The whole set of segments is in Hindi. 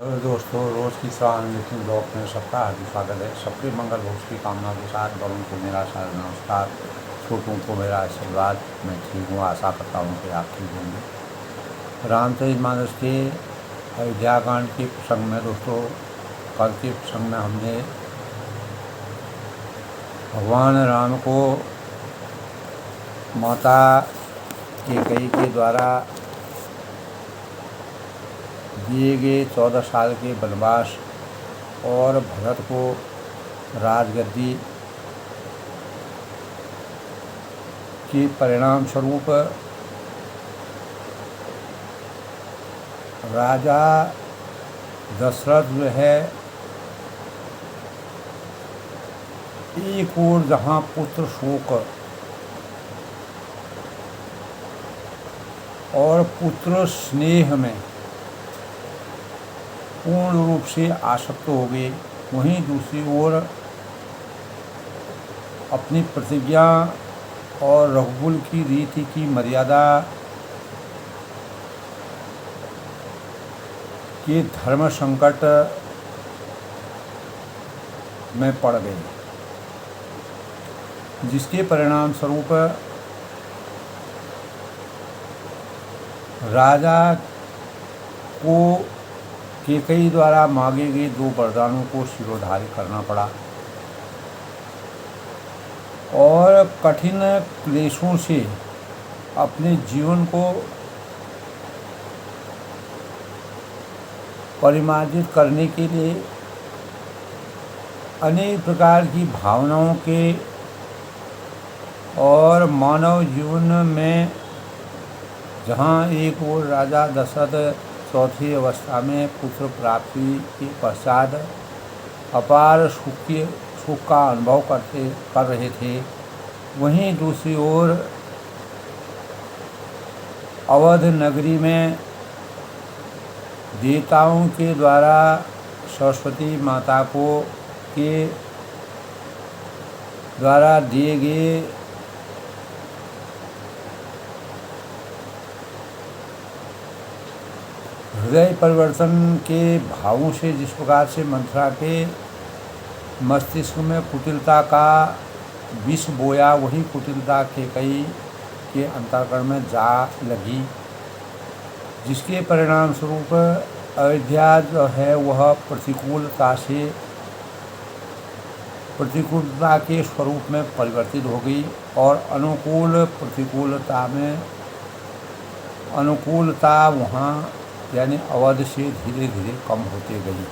हेलो दोस्तों, रोज़ की लेकिन ब्लॉग में सबका हार्दिक स्वागत है। सबके मंगल भविष्य की कामना के साथ बड़ों को मेरा सादर नमस्कार, छोटों को मेरा आशीर्वाद। मैं ठीक हूँ, आशा करता हूँ कि आप ठीक होंगे। रामचरितमानस के अयोध्याकांड के प्रसंग में दोस्तों, कल के प्रसंग में हमने भगवान राम को माता कैकेयी के द्वारा दिए गए 14 साल के वनवास और भरत को राजगद्दी के परिणाम स्वरूप राजा दशरथ जो है, एक ओर जहाँ पुत्र शोक और पुत्र स्नेह में पूर्ण रूप से आसक्त हो गए, वहीं दूसरी ओर अपनी प्रतिज्ञा और रघुकुल की रीति की मर्यादा के धर्म संकट में पड़ गए, जिसके परिणाम स्वरूप राजा को कैकेयी द्वारा मांगे गए 2 वरदानों को शिरोधार्य करना पड़ा और कठिन क्लेशों से अपने जीवन को परिमार्जित करने के लिए अनेक प्रकार की भावनाओं के और मानव जीवन में, जहाँ एक ओर राजा दशरथ चौथी अवस्था में पुत्र प्राप्ति के पश्चात अपार सुख का अनुभव कर रहे थे, वहीं दूसरी ओर अवध नगरी में देवताओं के द्वारा सरस्वती माता को के द्वारा दिए गए हृदय परिवर्तन के भावों से जिस प्रकार से मंथरा के मस्तिष्क में कुटिलता का विष बोया, वही कुटिलता कैकेयी के अंतःकरण में जा लगी, जिसके परिणाम स्वरूप अयोध्या जो है वह प्रतिकूलता के स्वरूप में परिवर्तित हो गई और अनुकूलता वहाँ यानी अवध से धीरे धीरे कम होते गई।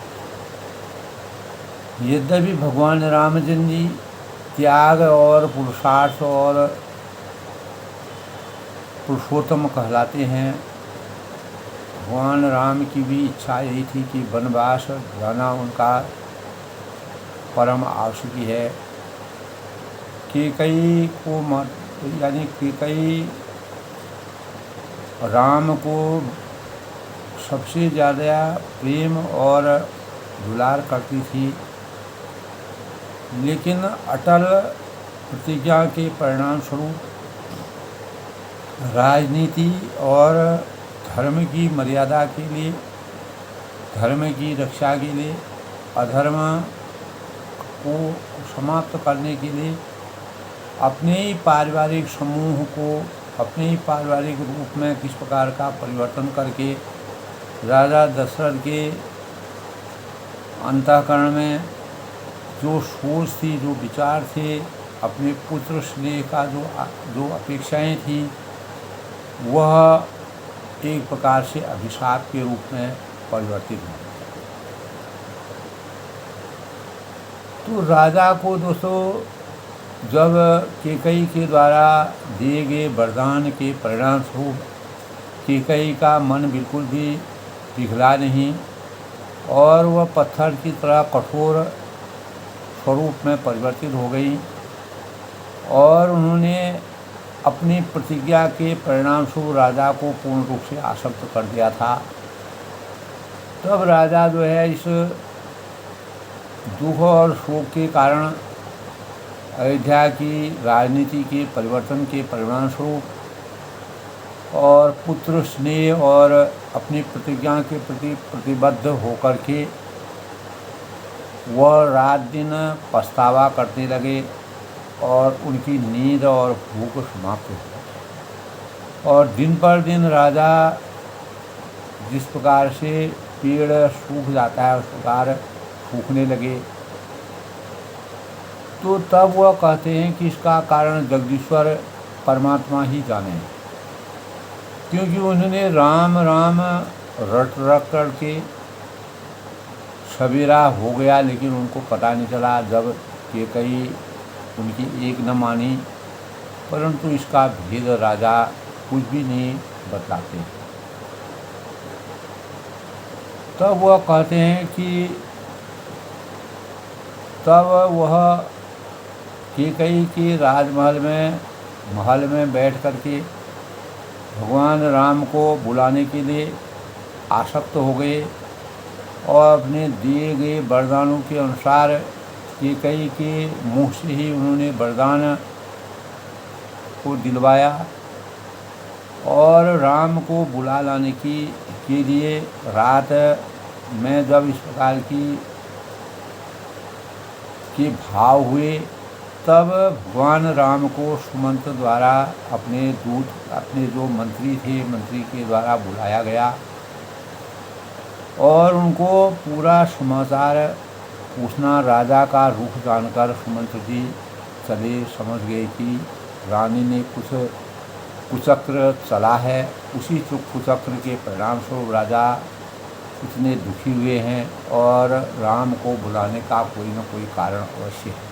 यद्यपि भगवान रामचंद्र जी त्याग और पुरुषार्थ और पुरुषोत्तम कहलाते हैं, भगवान राम की भी इच्छा यही थी कि वनवास जाना उनका परम आवश्यक है। कैकेयी को यानी कैकेयी राम को सबसे ज़्यादा प्रेम और दुलार करती थी, लेकिन अटल प्रतिज्ञा के परिणाम स्वरूप राजनीति और धर्म की मर्यादा के लिए, धर्म की रक्षा के लिए, अधर्म को समाप्त करने के लिए अपने ही पारिवारिक समूह को अपने ही पारिवारिक रूप में किस प्रकार का परिवर्तन करके राजा दशरथ के अंतःकरण में जो सोच थी, जो विचार थे, अपने पुत्र स्नेह का जो अपेक्षाएं थी, वह एक प्रकार से अभिशाप के रूप में परिवर्तित हुई। तो राजा को दोस्तों जब कैकेयी के द्वारा दिए गए वरदान के परिणाम स्वरूप कैकेयी का मन बिल्कुल भी पिघला नहीं और वह पत्थर की तरह कठोर स्वरूप में परिवर्तित हो गई और उन्होंने अपनी प्रतिज्ञा के परिणाम स्वरूप राजा को पूर्ण रूप से आसक्त कर दिया था। तब राजा जो है इस दुख और शोक के कारण अयोध्या की राजनीति के परिवर्तन के परिणाम स्वरूप और पुत्र स्नेह और अपनी प्रतिज्ञा के प्रति प्रतिबद्ध होकर के वह रात दिन पछतावा करने लगे और उनकी नींद और भूख समाप्त हो गई। और दिन पर दिन राजा जिस प्रकार से पेड़ सूख जाता है उस प्रकार सूखने लगे। तो तब वह कहते हैं कि इसका कारण जगदीश्वर परमात्मा ही जाने, क्योंकि उन्होंने राम राम रट रट करके सवेरा हो गया लेकिन उनको पता नहीं चला। जब कैकेयी उनकी एक न मानी, परंतु इसका भेद राजा कुछ भी नहीं बतलाते। तब वह कहते हैं कि तब वह कैकेयी के राजमहल में बैठ करके भगवान राम को बुलाने के लिए आसक्त हो गए और अपने दिए गए वरदानों के अनुसार कैकेयी के मुँह से ही उन्होंने वरदान को दिलवाया और राम को बुला लाने के लिए रात में जब इस प्रकार के भाव हुए, तब भगवान राम को सुमंत द्वारा अपने जो मंत्री के द्वारा बुलाया गया और उनको पूरा समाचार पूछना। राजा का रुख जानकर सुमंत जी समझ गए कि रानी ने कुछ कुचक्र चला है। उसी कुचक्र के परिणाम स्वरूप राजा इतने दुखी हुए हैं और राम को बुलाने का कोई न कोई कारण अवश्य है।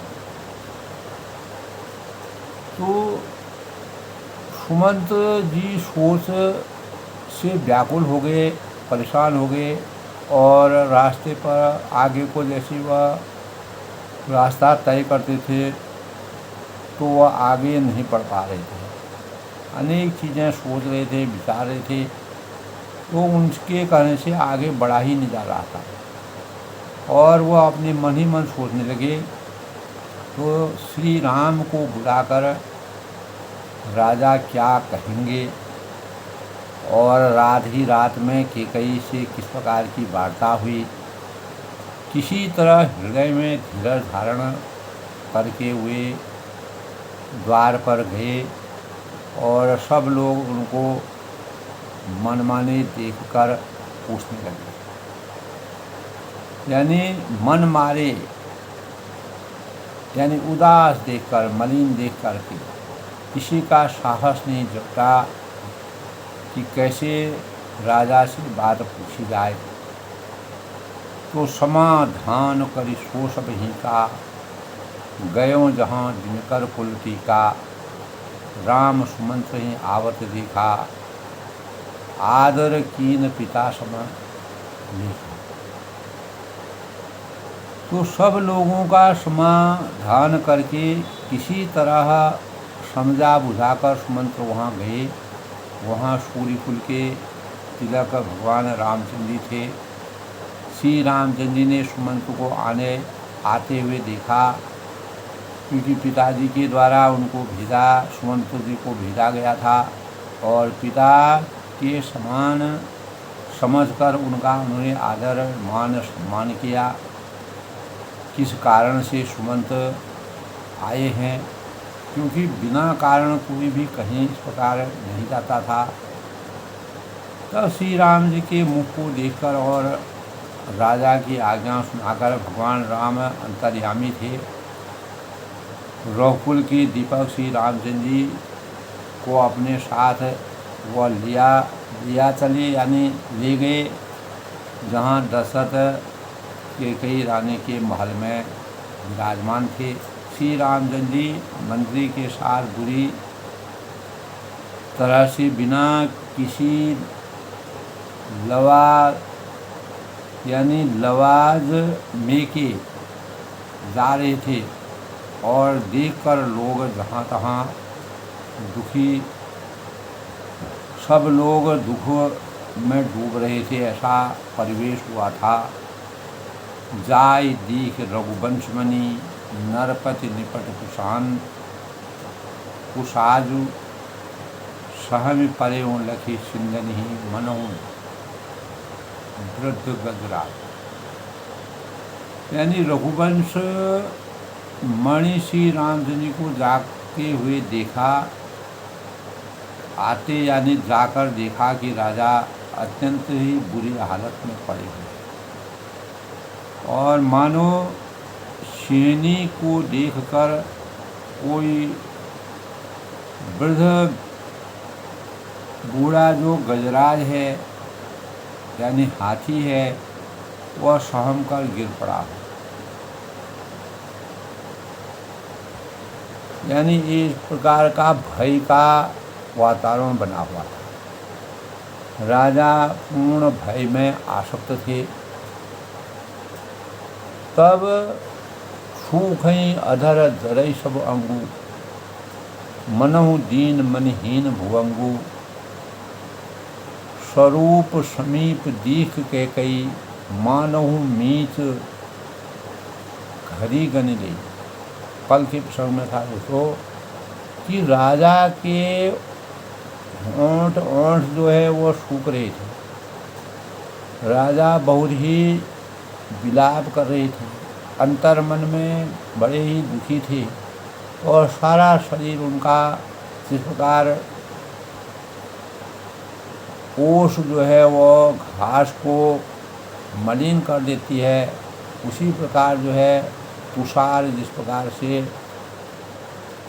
तो सुमंत जी सोच से व्याकुल हो गए, परेशान हो गए और रास्ते पर आगे को जैसे वह रास्ता तय करते थे तो वह आगे नहीं बढ़ पा रहे थे। अनेक चीज़ें सोच रहे थे, विचार रहे थे, तो उनके कहने से आगे बढ़ा ही नहीं जा रहा था और वह अपने मन ही मन सोचने लगे। तो श्री राम को बुलाकर राजा क्या कहेंगे और रात ही रात में कैकेयी से किस प्रकार की वार्ता हुई। किसी तरह हृदय में धीरज धारण करके वे द्वार पर गए और सब लोग उनको मनमाने देखकर पूछने लगे, यानी मन मारे, यानी उदास देखकर, मलिन देख कर के किसी का साहस नहीं जुटा कि कैसे राजा से बात पूछी जाए। तो समाधान करी सो सब ही का, गयो जहाँ दिनकर कुल टीका, राम सुमंत ही आवत देखा, आदर कीन पिता सम लेखा। तो सब लोगों का समाधान करके किसी तरह समझा बुझाकर सुमंत वहाँ गए। वहाँ सूर्यकुल के तिलक भगवान रामचंद्र जी थे। श्री रामचंद्र जी ने सुमंत को आते हुए देखा, क्योंकि पिताजी के द्वारा उनको भेजा, सुमंत जी को भेजा गया था और पिता के समान समझकर उनका उन्होंने आदर मान सम्मान किया। किस कारण से सुमंत आए हैं, क्योंकि बिना कारण कोई भी कहीं इस प्रकार नहीं जाता था। तब श्री राम जी के मुख को देखकर और राजा की आज्ञा सुनाकर भगवान राम अंतर्यामी थे। रघुकुल के दीपक श्री रामचंद्र जी को अपने साथ वह लिया चले, यानी ले गए जहाँ दशरथ कैकेयी रानी के महल में विराजमान थे। श्री रामचंद्र जी मंत्री के साथ बुरी तरह से बिना किसी लवाज में के जा रहे थे और देखकर लोग जहाँ तहाँ दुखी, सब लोग दुख में डूब रहे थे, ऐसा परिवेश हुआ था। जाय दीख रघुवंशमणि, नरपति निपट कुशान, कुशाजु सहमि परे लखी सिंधन ही मनो वृद्ध गजरा। यानी रघुवंश मणि श्री रामचंद्र जी को जागते हुए देखा, आते यानी जाकर देखा कि राजा अत्यंत ही बुरी हालत में पड़े हुए और मानो सिंहनी को देखकर कोई वृद्ध बूढ़ा जो गजराज है यानी हाथी है वह सहम कर गिर पड़ा। यानी इस प्रकार का भय का वातावरण बना हुआ था। राजा पूर्ण भय में आसक्त थे। तब सूखई अधर जरई सब अंगू, मनहु दीन मनहीन भुवंगु, स्वरूप समीप दीख के कई, मानहु मीच घरी गन ली। कल के प्रसंग में था दोस्तों कि राजा के होंठ जो है वो सूख रहे थे। राजा बहुत ही विलाप कर रहे थे, अंतर मन में बड़े ही दुखी थे और सारा शरीर उनका जिस प्रकार ओस जो है वो घास को मलिन कर देती है, उसी प्रकार जो है तुषार जिस प्रकार से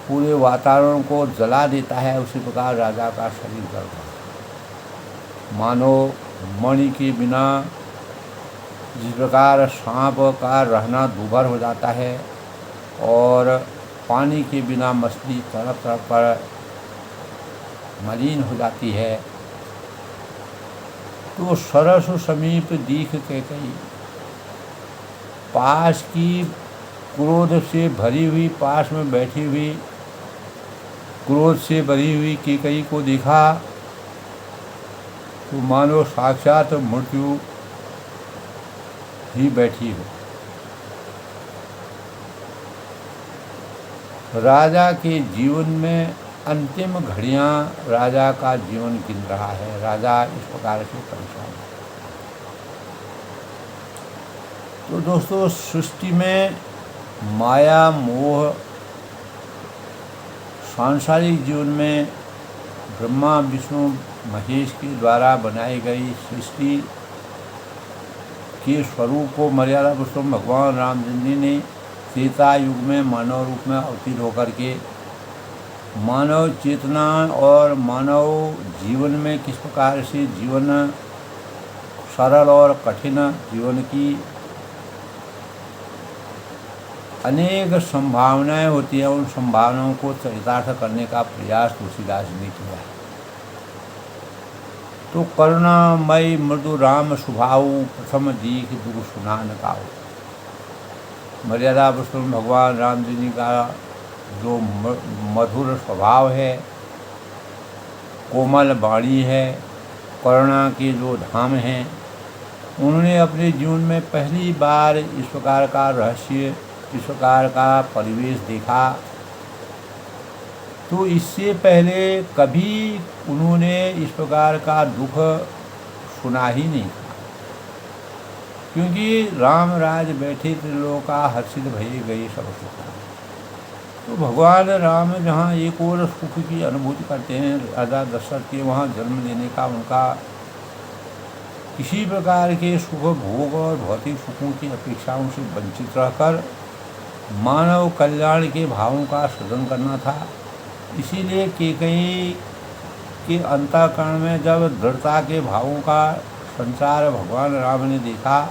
पूरे वातावरण को जला देता है, उसी प्रकार राजा का शरीर जल रहा। मानो मणि के बिना जिस प्रकार सांप का रहना दूभर हो जाता है और पानी के बिना मछली तरफ तरफ पर मलिन हो जाती है, तो सरस समीप दीख के कई, पास की क्रोध से भरी हुई, पास में बैठी हुई क्रोध से भरी हुई कैकेयी को देखा तो मानो साक्षात मृत्यु ही बैठी हो। राजा के जीवन में अंतिम घड़ियां राजा का जीवन गिन रहा है। राजा इस प्रकार से परेशान है। तो दोस्तों सृष्टि में माया मोह, सांसारिक जीवन में ब्रह्मा विष्णु महेश के द्वारा बनाई गई सृष्टि के स्वरूप को मर्यादा पुरुषोत्तम भगवान रामचंद्र जी ने त्रेता युग में मानव रूप में अवतीर्ण होकर के मानव चेतना और मानव जीवन में किस प्रकार से जीवन सरल और कठिन जीवन की अनेक संभावनाएं होती हैं, उन संभावनाओं को चरितार्थ करने का प्रयास तुलसीदास ने किया है। तो करुणामयी मृदु राम स्वभाव, प्रथम दीख दुख सुनान काऊ। मर्यादा पुरुषोत्तम भगवान राम जी का जो मधुर स्वभाव है, कोमल वाणी है, करुणा के जो धाम हैं, उन्होंने अपने जीवन में पहली बार इस प्रकार का रहस्य, इस प्रकार का परिवेश देखा। तो इससे पहले कभी उन्होंने इस प्रकार का दुख सुना ही नहीं था, क्योंकि राम राज बैठे त्रिलोका हर्षित भये गए सब सुखा। तो भगवान राम जहाँ एक और सुख की अनुभूति करते हैं राजा दशरथ के वहाँ जन्म लेने का उनका किसी प्रकार के सुख भोग और भौतिक सुखों की अपेक्षाओं से वंचित रहकर मानव कल्याण के भावों का सृजन करना था। इसीलिए कैकेयी के अंतःकरण में जब दृढ़ता के भावों का संचार भगवान राम ने देखा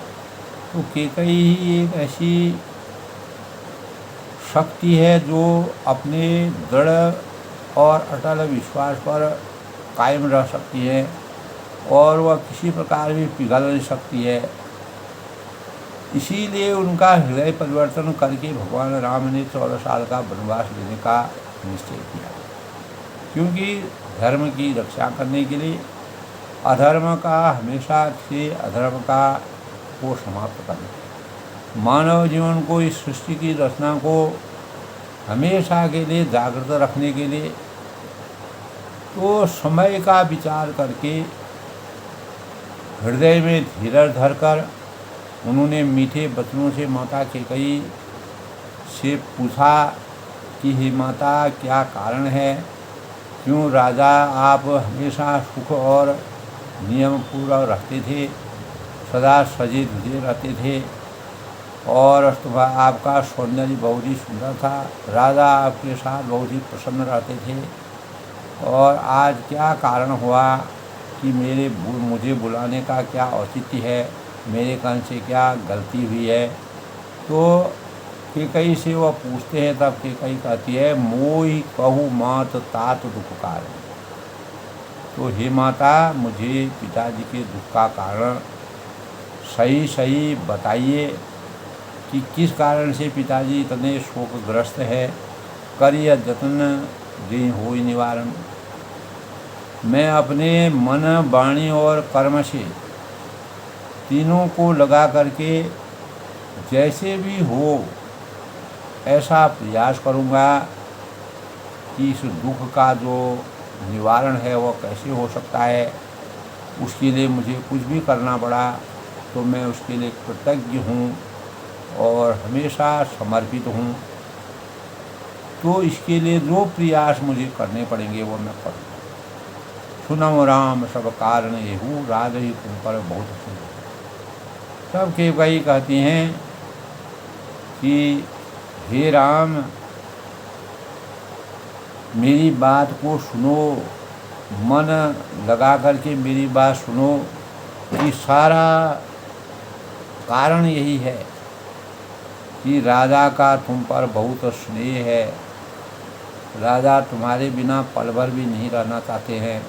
तो कैकेयी ही एक ऐसी शक्ति है जो अपने दृढ़ और अटल विश्वास पर कायम रह सकती है और वह किसी प्रकार भी पिघल नहीं सकती है। इसीलिए उनका हृदय परिवर्तन करके भगवान राम ने 14 साल का वनवास लेने का निश्चय किया, क्योंकि धर्म की रक्षा करने के लिए अधर्म का हमेशा से अधर्म का को समाप्त करना, मानव जीवन को इस सृष्टि की रचना को हमेशा के लिए जागृत रखने के लिए तो समय का विचार करके हृदय में धीरज धरकर उन्होंने मीठे वचनों से माता कैकेयी से पूछा कि हे माता, क्या कारण है, क्यों राजा आप हमेशा सुख और नियम पूर्वक रहते थे, सदा सजे धजे रहते थे और आपका सौंदर्य बहुत ही सुंदर था, राजा आपके साथ बहुत ही प्रसन्न रहते थे, और आज क्या कारण हुआ कि मुझे बुलाने का क्या औचित्य है, मेरे कान से क्या गलती हुई है। तो कैकेयी से वह पूछते हैं, तब कैकेयी कहती है, मोहि कहु मात तात दुख कारण। तो हे माता, मुझे पिताजी के दुख का कारण सही सही बताइए कि किस कारण से पिताजी इतने शोकग्रस्त है, करिय जतन दे होई निवारण। मैं अपने मन, वाणी और कर्म से तीनों को लगा करके जैसे भी हो ऐसा प्रयास करूँगा कि इस दुख का जो निवारण है वह कैसे हो सकता है। उसके लिए मुझे कुछ भी करना पड़ा तो मैं उसके लिए कृतज्ञ हूँ और हमेशा समर्पित हूँ। तो इसके लिए जो प्रयास मुझे करने पड़ेंगे वो मैं करूँगा। सुनम राम सब कारण येहू, राज ही तुम पर बहुत सुनो। तब कैकेयी कहती हैं कि हे राम, मेरी बात को सुनो, मन लगा करके मेरी बात सुनो कि सारा कारण यही है कि राजा का तुम पर बहुत स्नेह है, राजा तुम्हारे बिना पल भर भी नहीं रहना चाहते हैं,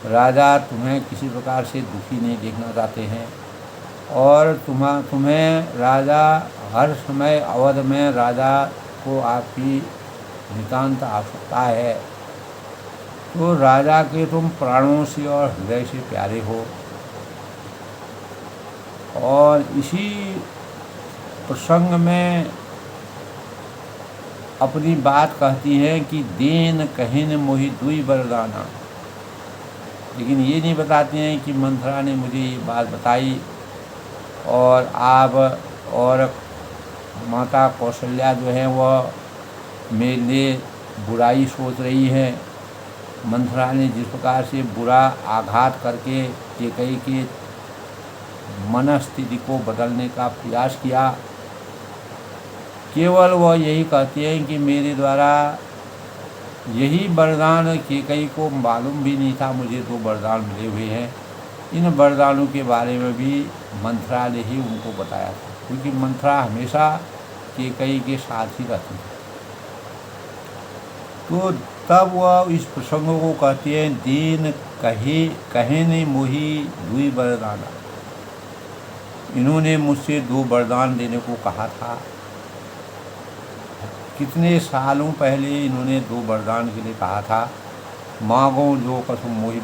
राजा तुम्हें किसी प्रकार से दुखी नहीं देखना चाहते हैं, और तुम्हें राजा हर समय अवध में राजा को आपकी नितांत आवश्यकता है। तो राजा के तुम प्राणों से और हृदय से प्यारे हो। और इसी प्रसंग में अपनी बात कहती है कि देन कहिन मोहि दुई वरदाना। लेकिन ये नहीं बताती हैं कि मंथरा ने मुझे ये बात बताई और आप और माता कौशल्या जो है वह मेरे लिए बुराई सोच रही है। मंथरा ने जिस प्रकार से बुरा आघात करके कैकेयी के मनस्थिति को बदलने का प्रयास किया, केवल वह यही कहती हैं कि मेरे द्वारा यही वरदान कैकेयी को मालूम भी नहीं था, मुझे 2 वरदान मिले हुए हैं। इन वरदानों के बारे में भी मंथरा ने ही उनको बताया था, क्योंकि मंथरा हमेशा कैकेयी के साथ ही रहती है। तो तब वह इस प्रसंग को कहती है, दीन कहे मोहि दुई वरदाना। इन्होंने मुझसे 2 वरदान देने को कहा था। कितने सालों पहले इन्होंने 2 वरदान के लिए कहा था। मांगो जो कसु मोहि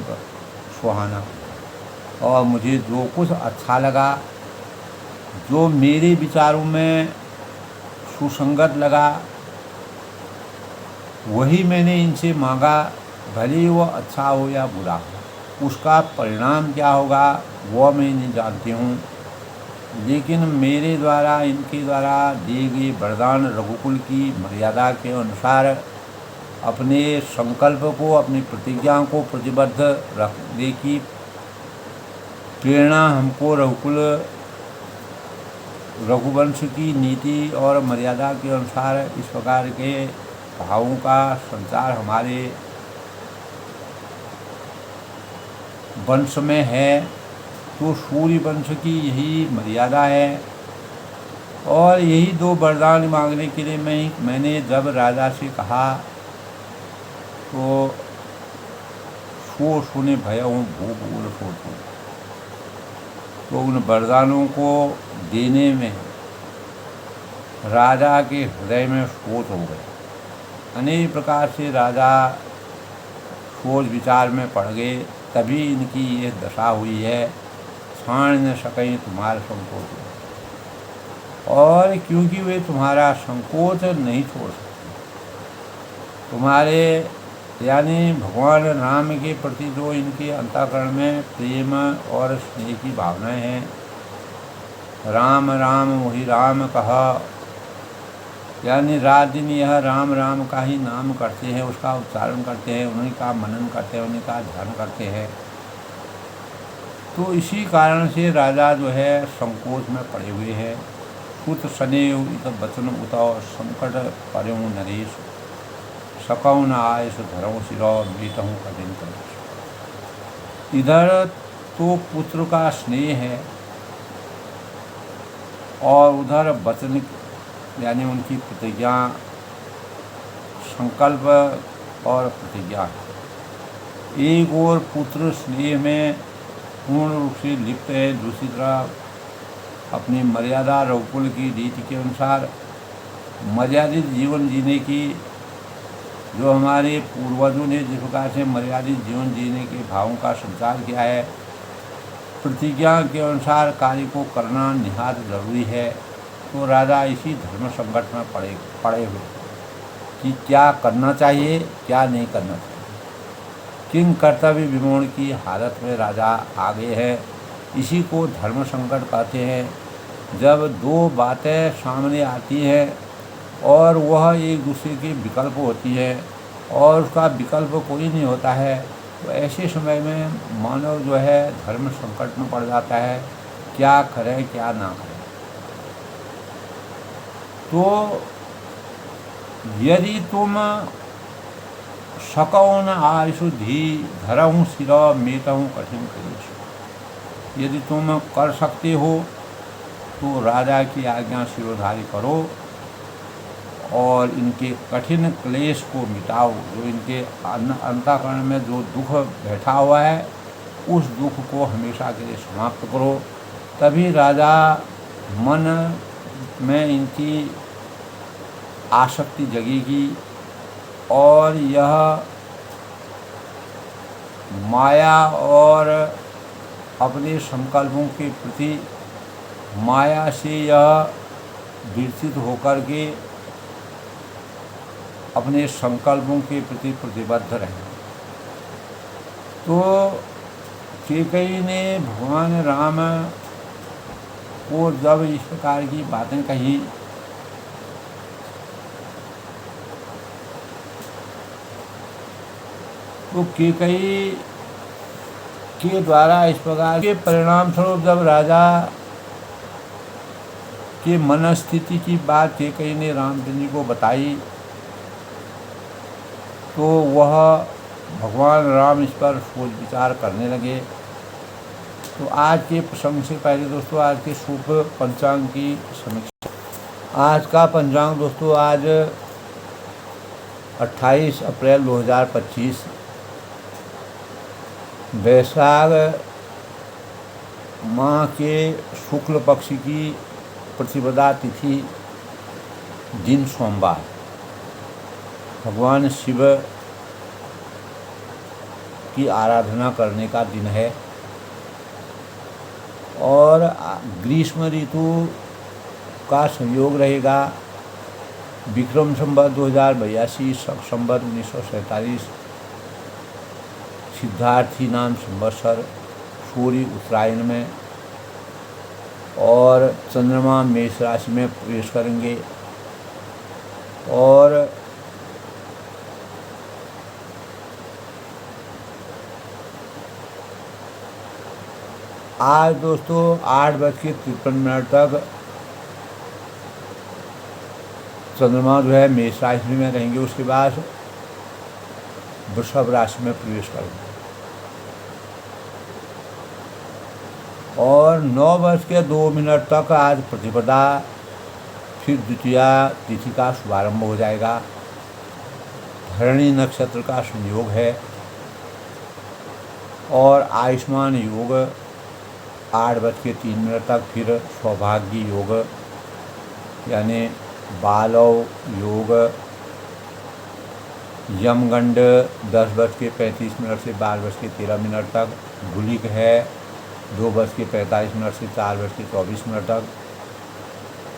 सुहाना। और मुझे जो कुछ अच्छा लगा, जो मेरे विचारों में सुसंगत लगा, वही मैंने इनसे मांगा। भले वो अच्छा हो या बुरा हो, उसका परिणाम क्या होगा वो मैं नहीं जानती हूँ, लेकिन मेरे द्वारा इनके द्वारा दिए गए वरदान रघुकुल की मर्यादा के अनुसार अपने संकल्प को, अपनी प्रतिज्ञा को प्रतिबद्ध रखने की प्रेरणा हमको रघुवंश की नीति और मर्यादा के अनुसार इस प्रकार के भावों का संचार हमारे वंश में है। तो सूर्य वंश की यही मर्यादा है। और यही 2 वरदान मांगने के लिए मैंने जब राजा से कहा तो सो सुने भयहूँ भूप उल सोचूँ। तो उन वरदानों को देने में राजा के हृदय में सोच हो गया। अनेक प्रकार से राजा सोच विचार में पड़ गए, तभी इनकी ये दशा हुई है। छाण न सकें तुम्हारा संकोच। और क्योंकि वे तुम्हारा संकोच नहीं छोड़ सकते, तुम्हारे यानी भगवान राम के प्रति जो इनके अंतःकरण में प्रेम और स्नेह की भावनाएं हैं। राम राम मोहि राम कहा, यानी रात दिन यह राम राम का ही नाम करते हैं, उसका उच्चारण करते हैं, उन्हीं का मनन करते हैं, उन्हीं का ध्यान करते हैं। तो इसी कारण से राजा जो है संकोच में पड़े हुए हैं। कुत सनेव इत बचन उताओ संकट पर्यो नरेश, सकौ न आयस धरऊ सिरो बीतहूँ कठिन कलेश। इधर तो पुत्र का स्नेह है और उधर वचन यानी उनकी प्रतिज्ञा, संकल्प और प्रतिज्ञा। एक और पुत्र स्नेह में पूर्ण रूप से लिप्त है, दूसरी तरफ अपनी मर्यादा रघुकुल की रीति के अनुसार मर्यादित जीवन जीने की, जो हमारे पूर्वजों ने जिस प्रकार से मर्यादित जीवन जीने के भावों का संचार किया है, प्रतिज्ञा के अनुसार कार्य को करना निहायत जरूरी है। तो राजा इसी धर्म संकट में पड़े हुए कि क्या करना चाहिए, क्या नहीं करना चाहिए। किंग कर्तव्य विमोहन की हालत में राजा आगे है। इसी को धर्म संकट कहते हैं। जब दो बातें सामने आती हैं और वह एक दूसरे के विकल्प होती है और उसका विकल्प कोई नहीं होता है, तो ऐसे समय में मानव जो है धर्म संकट में पड़ जाता है, क्या करें क्या ना करें। तो यदि तुम सकौ न आयसु धी धरऊँ सिर मेतहूँ कठिन कलेश, यदि तुम कर सकते हो तो राजा की आज्ञा सिरोधारी करो और इनके कठिन क्लेश को मिटाओ। जो इनके अंतःकरण में जो दुख बैठा हुआ है, उस दुख को हमेशा के लिए समाप्त करो। तभी राजा मन में इनकी आसक्ति जगेगी और यह माया और अपने संकल्पों के प्रति माया से यह विरचित होकर के अपने संकल्पों के प्रति प्रतिबद्ध रहे। तो कैकेयी ने भगवान राम को जब इस प्रकार की बातें कही तो कैकेयी के द्वारा इस प्रकार के परिणाम स्वरूप जब राजा के मन स्थिति की बात कैकेयी ने रामचंद्र जी को बताई तो वह भगवान राम इस पर सोच विचार करने लगे। तो आज के प्रसंग से पहले दोस्तों आज के शुभ पंचांग की समीक्षा। आज का पंचांग दोस्तों आज 28 अप्रैल 2025 वैशाख माह के शुक्ल पक्ष की प्रतिपदा तिथि, दिन सोमवार, भगवान शिव की आराधना करने का दिन है और ग्रीष्म ऋतु का संयोग रहेगा। विक्रम संवत 2082, संवत 1947, सिद्धार्थी नाम संवत्सर, सूर्य उत्तरायण में और चंद्रमा मेष राशि में प्रवेश करेंगे। और आज दोस्तों 8:53 तक चंद्रमा जो है मेष राशि में रहेंगे, उसके बाद वृषभ राशि में प्रवेश करेंगे। और 9:02 तक आज प्रतिपदा, फिर द्वितीया तिथि का शुभारंभ हो जाएगा। धरणी नक्षत्र का संयोग है और आयुष्मान योग 8:03 तक, फिर सौभाग्य योग यानी बालव योग, यमगंड 10:35 से 12:13 तक, गुलिक है 2:45 से 4:24 तक।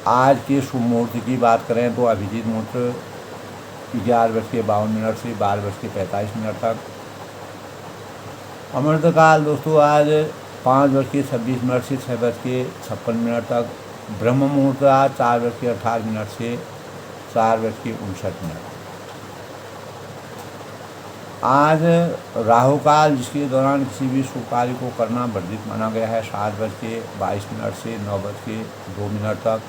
आज के शुभ मुहूर्त की बात करें तो अभिजीत मुहूर्त 11:52 से 12:45 तक। अमृतकाल दोस्तों आज 5:26 से 6:56 तक। ब्रह्म मुहूर्त आज 4:18 से 4:59। आज राहु काल जिसके दौरान किसी भी शुभ कार्य को करना वर्जित माना गया है 7:22 से 9:02 तक।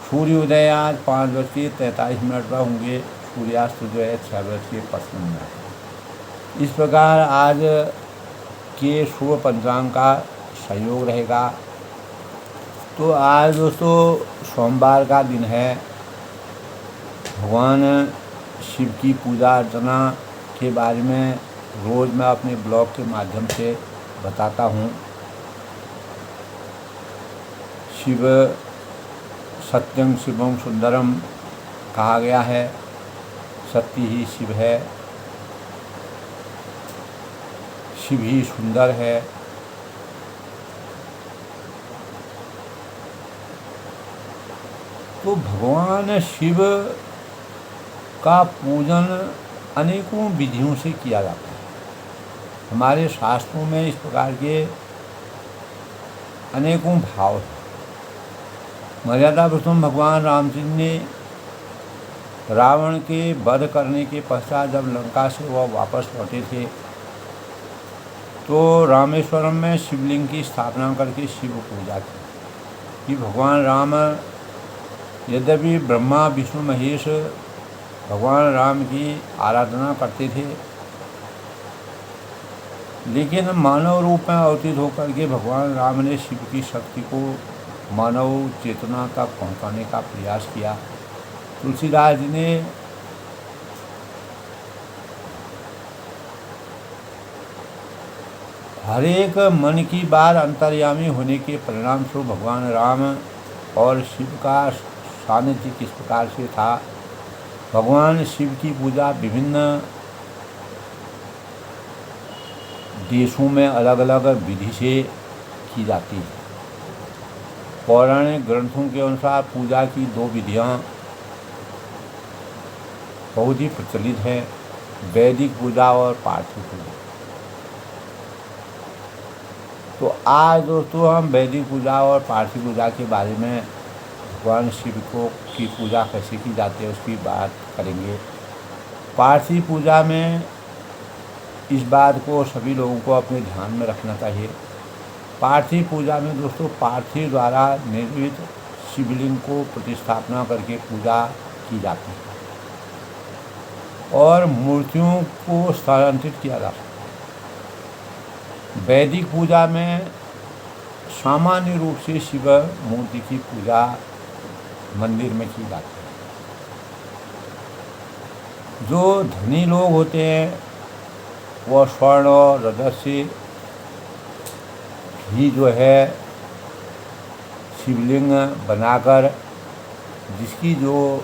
सूर्योदय आज 5:43 पर होंगे। सूर्यास्त जो है 6:55। इस प्रकार आज के शुभ पंचांग का संयोग रहेगा। तो आज दोस्तों सोमवार का दिन है। भगवान शिव की पूजा अर्चना के बारे में रोज़ मैं अपने ब्लॉग के माध्यम से बताता हूँ। शिव सत्यं शिवम सुंदरम कहा गया है। सत्य ही शिव है, शिव ही सुंदर है। तो भगवान शिव का पूजन अनेकों विधियों से किया जाता है। हमारे शास्त्रों में इस प्रकार के अनेकों भाव हैं। मर्यादा पुरुषोत्तम भगवान रामचंद्र ने रावण के वध करने के पश्चात जब लंका से वह वापस लौटे थे तो रामेश्वरम में शिवलिंग की स्थापना करके शिव पूजा की कि भगवान राम, यद्यपि ब्रह्मा विष्णु महेश भगवान राम की आराधना करते थे, लेकिन मानव रूप में अवतीर्ण होकर के भगवान राम ने शिव की शक्ति को मानव चेतना तक पहुंचाने का प्रयास किया। तुलसीदास जी ने हर एक मन की बात अंतर्यामी होने के परिणाम स्वरूप भगवान राम और शिव का सानिध्य किस प्रकार से था। भगवान शिव की पूजा विभिन्न देशों में अलग अलग विधि से की जाती है। पौराणिक ग्रंथों के अनुसार पूजा की दो विधियां बहुत ही प्रचलित हैं, वैदिक पूजा और पार्थिव पूजा। तो आज दोस्तों हम वैदिक पूजा और पार्थिव पूजा के बारे में भगवान शिव को की पूजा कैसे की जाती है उसकी बात करेंगे। पार्थिव पूजा में इस बात को सभी लोगों को अपने ध्यान में रखना चाहिए। पार्थिव पूजा में दोस्तों पार्थिव द्वारा निर्मित शिवलिंग को प्रतिस्थापना करके पूजा की जाती है और मूर्तियों को स्थानांतरित किया जाता है। वैदिक पूजा में सामान्य रूप से शिव मूर्ति की पूजा मंदिर में की जाती है। जो धनी लोग होते हैं वह स्वर्ण और रजत ही जो है शिवलिंग बनाकर जिसकी जो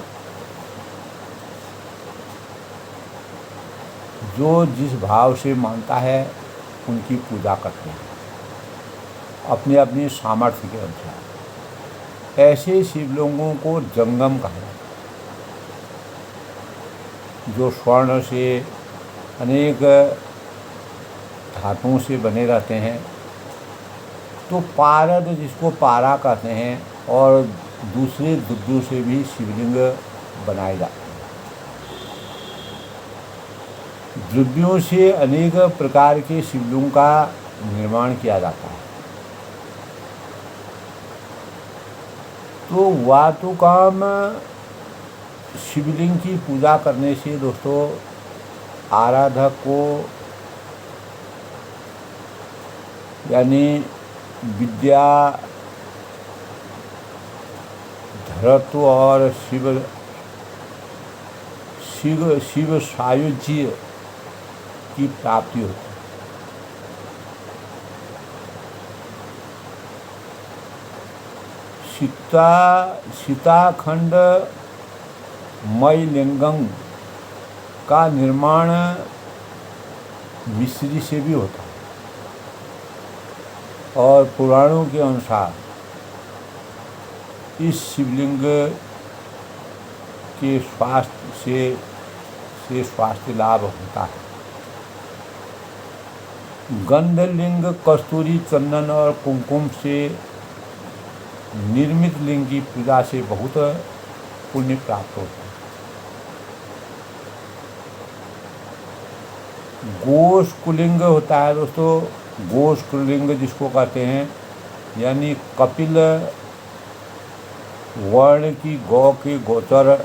जिस भाव से मानता है उनकी पूजा करते हैं अपने अपनी सामर्थ्य के अनुसार। ऐसे शिवलिंगों को जंगम कहा जाता है, जो स्वर्ण से अनेक धातुओं से बने रहते हैं। तो पारद जिसको पारा कहते हैं और दूसरे द्रव्यों से भी शिवलिंग बनाए जाते हैं। द्रव्यों से अनेक प्रकार के शिवलिंगों का निर्माण किया जाता है। तो वातुकाम शिवलिंग की पूजा करने से दोस्तों आराधक को यानी विद्या, धरत्व और शिव सायुज्य की प्राप्ति होती है। सीताखंड मय लिंगम का निर्माण मिस्री से भी होता है और पुराणों के अनुसार इस शिवलिंग के स्वास्थ्य से से स्वास्थ्य लाभ होता है। गंधलिंग कस्तूरी, चंदन और कुमकुम से निर्मित लिंग की पूजा से बहुत पुण्य प्राप्त होता है। गोष्कुलिंग होता है दोस्तों, गोष्कुलिंग जिसको कहते हैं, यानी कपिल वर्ण की गौ के गोचर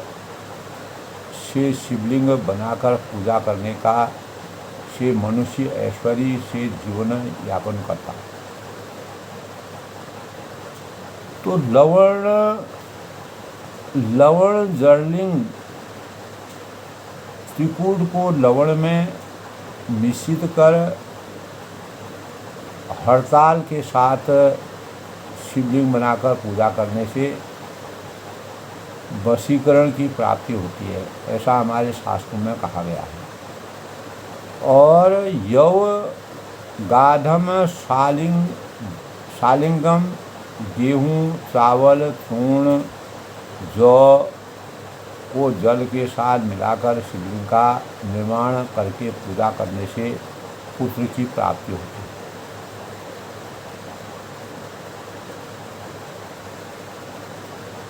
से शिवलिंग बनाकर पूजा करने का से मनुष्य ऐश्वर्य से जीवन यापन करता है। तो लवण जड़लिंग त्रिकूट को लवण में मिश्रित कर हड़ताल के साथ शिवलिंग बनाकर पूजा करने से वशीकरण की प्राप्ति होती है, ऐसा हमारे शास्त्रों में कहा गया है। और यव गाधम शालिंगम गेहूँ, चावल, चूर्ण, जौ को जल के साथ मिलाकर शिवलिंग का निर्माण करके पूजा करने से पुत्र की प्राप्ति होती है।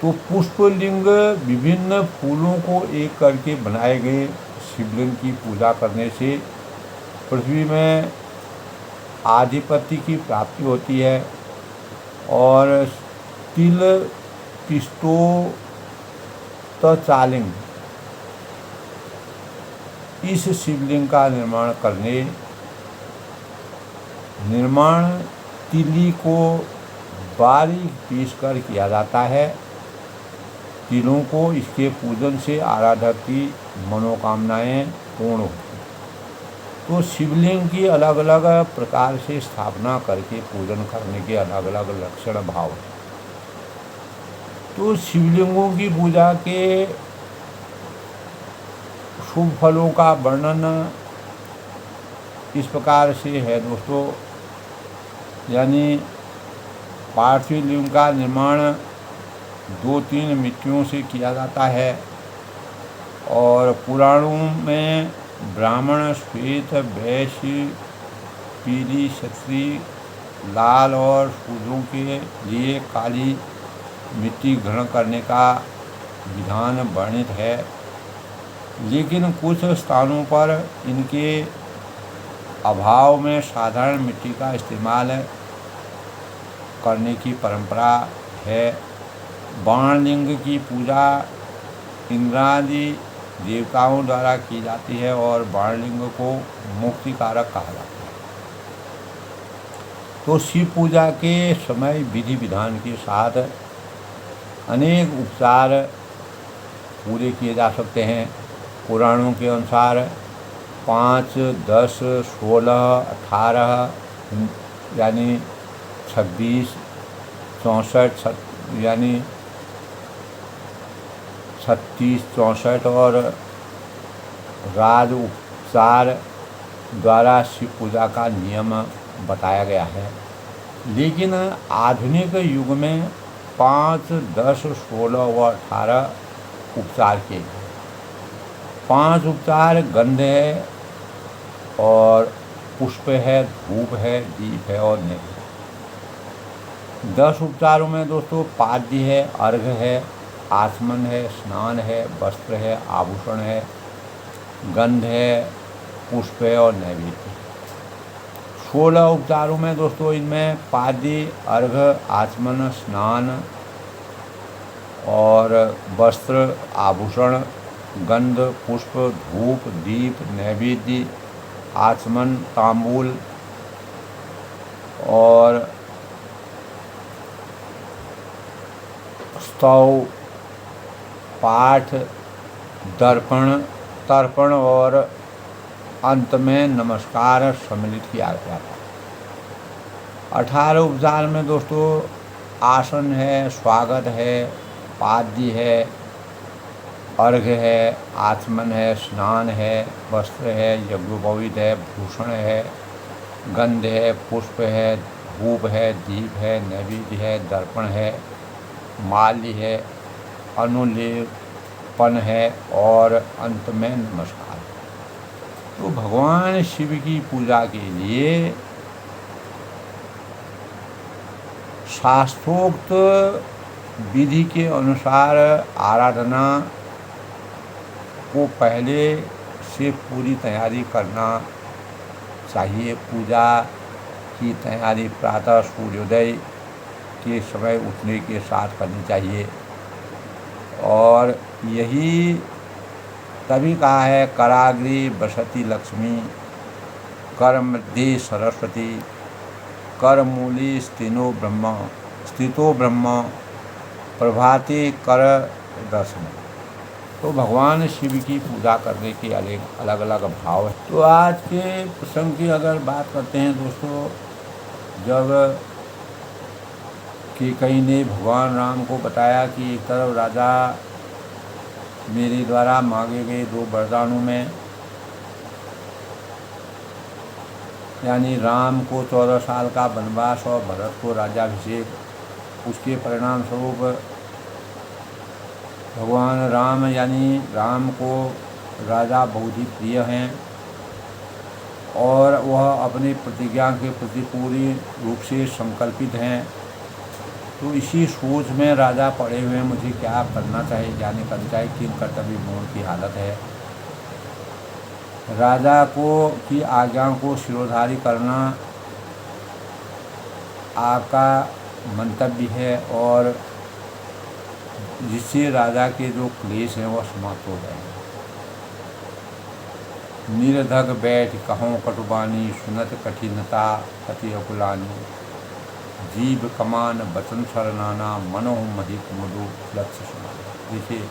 तो पुष्पलिंग विभिन्न फूलों को एक करके बनाए गए शिवलिंग की पूजा करने से पृथ्वी में आधिपत्य की प्राप्ति होती है। और तिल पिष्टो तचालिंग, इस शिवलिंग का निर्माण तिली को बारीक पीसकर किया जाता है। तिलों को इसके पूजन से आराधक की मनोकामनाएं पूर्ण होती हैं। तो शिवलिंग की अलग अलग प्रकार से स्थापना करके पूजन करने के अलग अलग लक्षण भाव हैं। तो शिवलिंगों की पूजा के शुभ फलों का वर्णन इस प्रकार से है दोस्तों, यानी पार्थिव लिंग का निर्माण 2-3 मिट्टियों से किया जाता है। और पुराणों में ब्राह्मण श्वेत, वैश्य, पीली, क्षत्रिय, लाल और शूद्रों के लिए काली मिट्टी ग्रहण करने का विधान वर्णित है। लेकिन कुछ स्थानों पर इनके अभाव में साधारण मिट्टी का इस्तेमाल करने की परंपरा है। बाणलिंग की पूजा इंद्रादि देवताओं द्वारा की जाती है और बाणलिंग को मुक्तिकारक कहा जाता है। तो शिव पूजा के समय विधि विधान के साथ अनेक उपचार पूरे किए जा सकते हैं। पुराणों के अनुसार 5, 10, 16, 18 यानी 26, 64 यानी 36, 64 और राज उपचार द्वारा शिव पूजा का नियम बताया गया है। लेकिन आधुनिक युग में 5, 10, 16 व 18 उपचार के 5 उपचार गंध है और पुष्प है, धूप है, दीप है और नैवेद्य। 10 उपचारों में दोस्तों पाद्य है, अर्घ्य है, आचमन है, स्नान है, वस्त्र है, आभूषण है, गंध है, पुष्प है और नैवेद्य। 16 उपचारों में दोस्तों इनमें पाद्य, अर्घ्य, आचमन, स्नान और वस्त्र, आभूषण, गंध, पुष्प, धूप, दीप, नैवेद्य, आचमन, तांबूल और स्तव, पाठ, दर्पण, तर्पण और अंत में नमस्कार सम्मिलित किया जाता है। 18 उपचार में दोस्तों आसन है, स्वागत है, पाद्य है, अर्घ्य है, आचमन है, स्नान है, वस्त्र है, यज्ञोपवीत है, भूषण है, गंध है, पुष्प है, धूप है, दीप है, नैवेद्य है, दर्पण है, माल्य है, अनुलेपन है और अंत में नमस्कार। तो भगवान शिव की पूजा के लिए शास्त्रोक्त विधि के अनुसार आराधना को पहले से पूरी तैयारी करना चाहिए। पूजा की तैयारी प्रातः सूर्योदय के समय उठने के साथ करनी चाहिए। और यही तभी कहा है, कराग्रे बसती लक्ष्मी, कर मध्ये सरस्वती, कर मूले स्थितो ब्रह्म, प्रभाते कर दर्शन। तो भगवान शिव की पूजा करने के अलग अलग भाव है। तो आज के प्रसंग की अगर बात करते हैं दोस्तों, जब कैकेयी ने भगवान राम को बताया कि एक तरफ राजा मेरे द्वारा मांगे गए 2 वरदानों में, यानी राम को 14 साल का वनवास और भरत को राज्याभिषेक, उसके परिणाम स्वरूप भगवान राम यानी राम को राजा बहुत ही प्रिय हैं और वह अपनी प्रतिज्ञा के प्रति पूरी रूप से संकल्पित हैं। तो इसी सोच में राजा पड़े हुए मुझे क्या करना चाहिए, क्या नहीं करना चाहिए, किन कर्तव्य मोड़ की हालत है। राजा को की आज्ञा को शिरोधारी करना आपका मंतव्य है और जिससे राजा के जो क्लेश हैं वह समाप्त हो जाएंगे। निरधक बैठ कहों कटुबानी, सुनत कठिनता अति अकुलानी, जीव कमान बचन सरनाना, मनो महिक मधु लक्ष्य सुना। देखिए,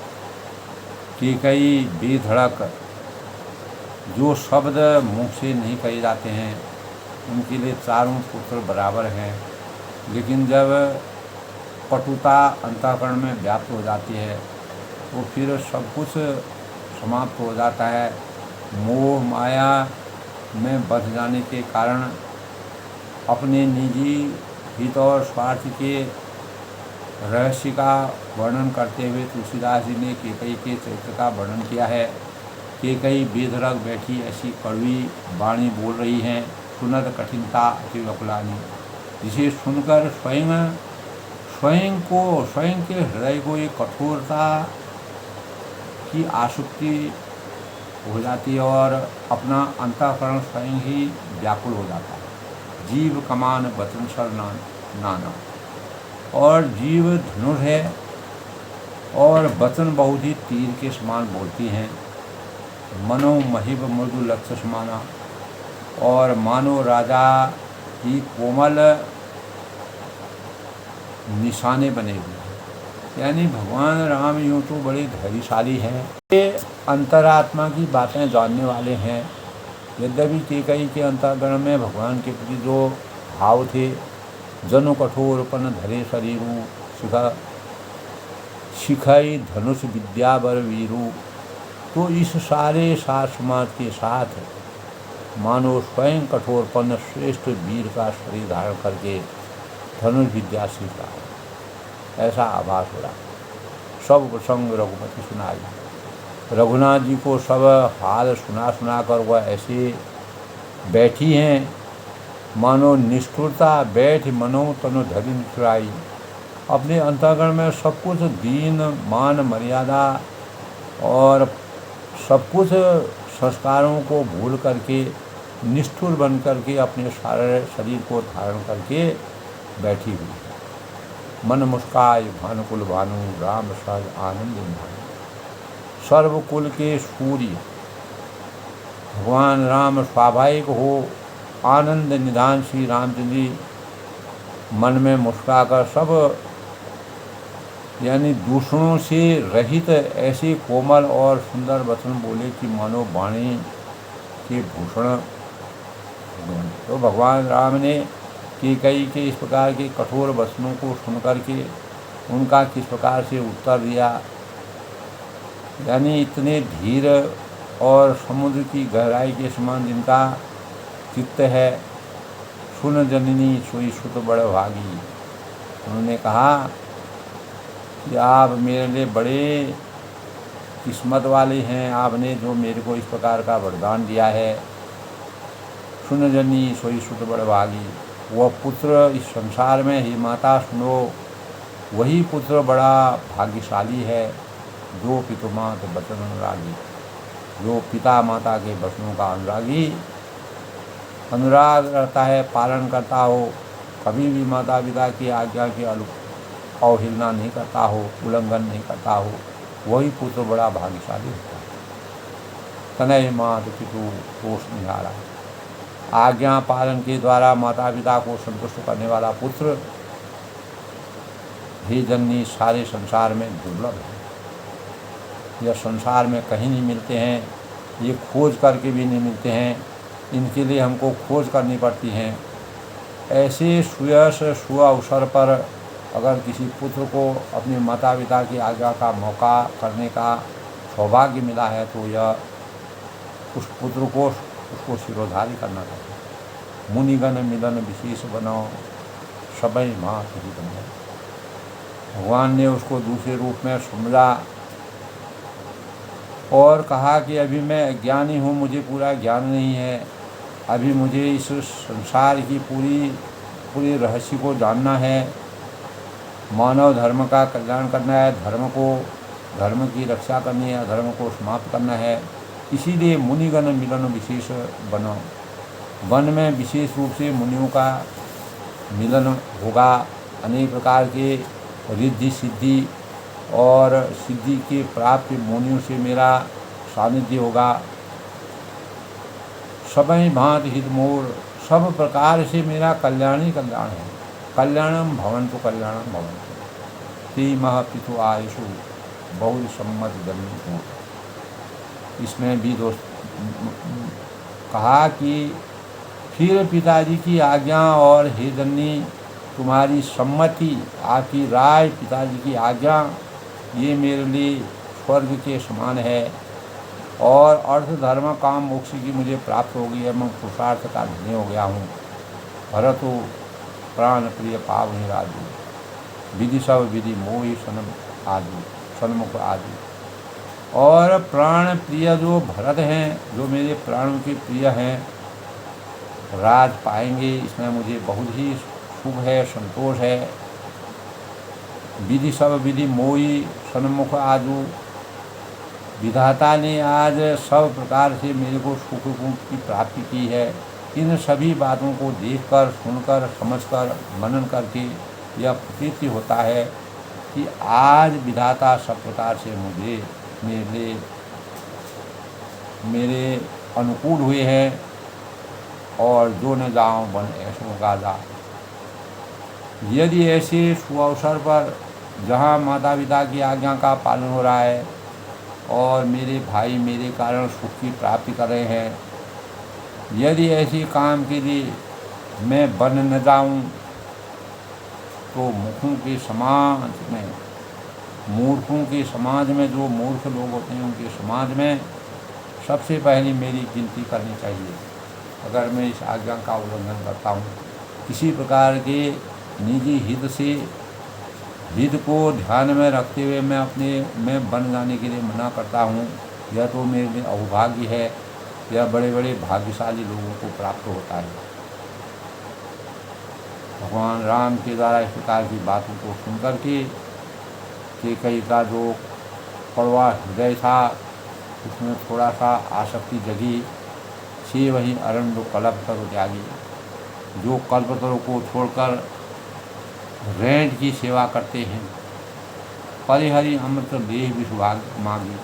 कैकेयी बेधड़क जो शब्द मुँह से नहीं कहे जाते हैं, उनके लिए चारों पुत्र बराबर हैं, लेकिन जब कटुता अंतःकरण में व्याप्त हो जाती है तो फिर सब कुछ समाप्त हो जाता है। मोह माया में बंध जाने के कारण अपने निजी हित और स्वार्थ के रहस्य का वर्णन करते हुए तुलसीदास जी ने कैकेयी के चरित्र का वर्णन किया है। कैकेयी बेधड़क बैठी ऐसी कड़वी वाणी बोल रही हैं, सुनत कठिनता अति अकुलानी, जिसे सुनकर स्वयं के हृदय को एक कठोरता की आसक्ति हो जाती है और अपना अंतःकरण स्वयं ही व्याकुल हो जाता है। जीव कमान वचन सर नाना, और जीव धनुष है और वचन बहुत ही तीर के समान बोलती हैं। मनो महिब मृदु लक्ष्य समाना, और मानो राजा की कोमल निशाने बने हुए हैं। यानी भगवान राम यूँ तो बड़े धैर्यशाली हैं, ये अंतरात्मा की बातें जानने वाले हैं। यद्यपि कैकेयी के अंतःकरण में भगवान के प्रति जो भाव थे, जनु कठोरपन धरे शरीरू, शिखाई धनुष विद्या बर वीरू, तो इस सारे साथ समाज के साथ मानो स्वयं कठोरपन श्रेष्ठ वीर का शरीर धारण करके धनुष विद्या सीख रहा है, ऐसा आभास हो रहा। सब प्रसंग रघुपति सुनाई, रघुनाथ जी को सब हाल सुना कर वह ऐसे बैठी हैं मानो निष्ठुरता बैठ मनो तनु धरि निठुराई। अपने अंतःकरण में सब कुछ दीन मान मर्यादा और सब कुछ संस्कारों को भूल करके निष्ठुर बन करके अपने सारे शरीर को धारण करके बैठी हुई है। मन मुस्काय भानुकुल भानु, राम सहज आनंद भानु। सर्वकुल के सूर्य भगवान राम स्वाभाविक हो आनंद निधान श्री रामचंद्र जी मन में मुस्कुराकर सब यानी दूसरों से रहित ऐसे कोमल और सुंदर वचन बोले कि मानो वाणी के भूषण। तो भगवान राम ने कैकेयी के इस प्रकार के कठोर वचनों को सुनकर के उनका किस प्रकार से उत्तर दिया, यानी इतने धीर और समुद्र की गहराई के समान जिनका चित्त है। सुन जननी सोई सुत बड़ भागी, उन्होंने कहा कि आप मेरे लिए बड़े किस्मत वाले हैं आपने जो मेरे को इस प्रकार का वरदान दिया है। सुन जनी सोई सुत बड़भागी, वह पुत्र इस संसार में ही माता सुनो, वही पुत्र बड़ा भाग्यशाली है जो पितुमात वचन अनुरागी, जो पिता माता के वचनों का अनुराग रहता है, पालन करता हो, कभी भी माता पिता की आज्ञा की अवहेलना नहीं करता हो, उल्लंघन नहीं करता हो, वही पुत्र बड़ा भाग्यशाली होता है। तनय मात पितु पोष निहारा, आज्ञा पालन के द्वारा माता पिता को संतुष्ट करने वाला पुत्र हे जननी सारे संसार में दुर्लभ है। यह संसार में कहीं नहीं मिलते हैं, ये खोज करके भी नहीं मिलते हैं, इनके लिए हमको खोज करनी पड़ती हैं। ऐसे सुयश सु अवसर पर अगर किसी पुत्र को अपने माता पिता की आज्ञा का मौका करने का सौभाग्य मिला है तो यह उस पुत्र को उसको शिरोधारी करना चाहिए। मुनिगण मिलन विशेष बनाओ, सबई माँ ही बनाओ। भगवान ने उसको दूसरे रूप में समझा और कहा कि अभी मैं अज्ञानी हूँ, मुझे पूरा ज्ञान नहीं है, अभी मुझे इस संसार की पूरी रहस्य को जानना है। मानव धर्म का कल्याण करना है, धर्म की रक्षा करनी है, धर्म को समाप्त करना है। इसीलिए मुनिगण मिलन विशेष बनो, वन में विशेष रूप से मुनियों का मिलन होगा। अनेक प्रकार के रिद्धि सिद्धि और सिद्धि के प्राप्त मुनियों से मेरा सानिध्य होगा। सबई भांत हित मोर, सब प्रकार से मेरा कल्याण ही कल्याण है। कल्याणम भवन्तु कल्याणम भवन्तु, ते मह पितु आयुषु बहु सम्मत जन्म। इसमें भी दोस्त कहा कि फिर पिताजी की आज्ञा और हे जननी तुम्हारी सम्मति, आपकी राय, पिताजी की आज्ञा, ये मेरे लिए स्वर्ग के समान है और अर्थ धर्म काम मोक्ष की मुझे प्राप्त हो गई है। मैं पुरुषार्थ का धन्य हो गया हूँ। भरतु प्राण प्रिय पावनि राजू, विधि सब विधि मोहि सन्मुख आदि। और प्राण प्रिय जो भरत हैं, जो मेरे प्राणों के प्रिय हैं, राज पाएंगे, इसमें मुझे बहुत ही सुख है, संतोष है। विधि सब विधि मोहि सन्मुख आदु, विधाता ने आज सब प्रकार से मेरे को सुख की प्राप्ति की है। इन सभी बातों को देखकर, सुनकर, समझकर, मनन करके यह प्रतीति होता है कि आज विधाता सब प्रकार से मुझे मेरे अनुकूल हुए हैं। और जो न जाऊँ बन ऐसो गाजा, यदि ऐसे सुअवसर पर जहाँ माता पिता की आज्ञा का पालन हो रहा है और मेरे भाई मेरे कारण सुख की प्राप्ति कर रहे हैं, यदि ऐसे काम के लिए मैं बन न जाऊं तो मुखों के समाज में, मूर्खों के समाज में, जो मूर्ख लोग होते हैं उनके समाज में सबसे पहले मेरी गिनती करनी चाहिए। अगर मैं इस आज्ञा का उल्लंघन करता हूँ, किसी प्रकार के निजी हित को ध्यान में रखते हुए मैं बन जाने के लिए मना करता हूँ, यह तो मेरे लिए अभाग्य है। यह बड़े बड़े भाग्यशाली लोगों को प्राप्त होता है। भगवान राम के द्वारा इस प्रकार की बातों को सुनकर के कैकेयी का जो कड़वा हृदय था उसमें थोड़ा सा आसक्ति जगी। से वही अरण्य कल्पतरु त्यागी, जो कल्पतरु को छोड़कर रेंट की सेवा करते हैं। परिहरि अमृत देह विष मांगी,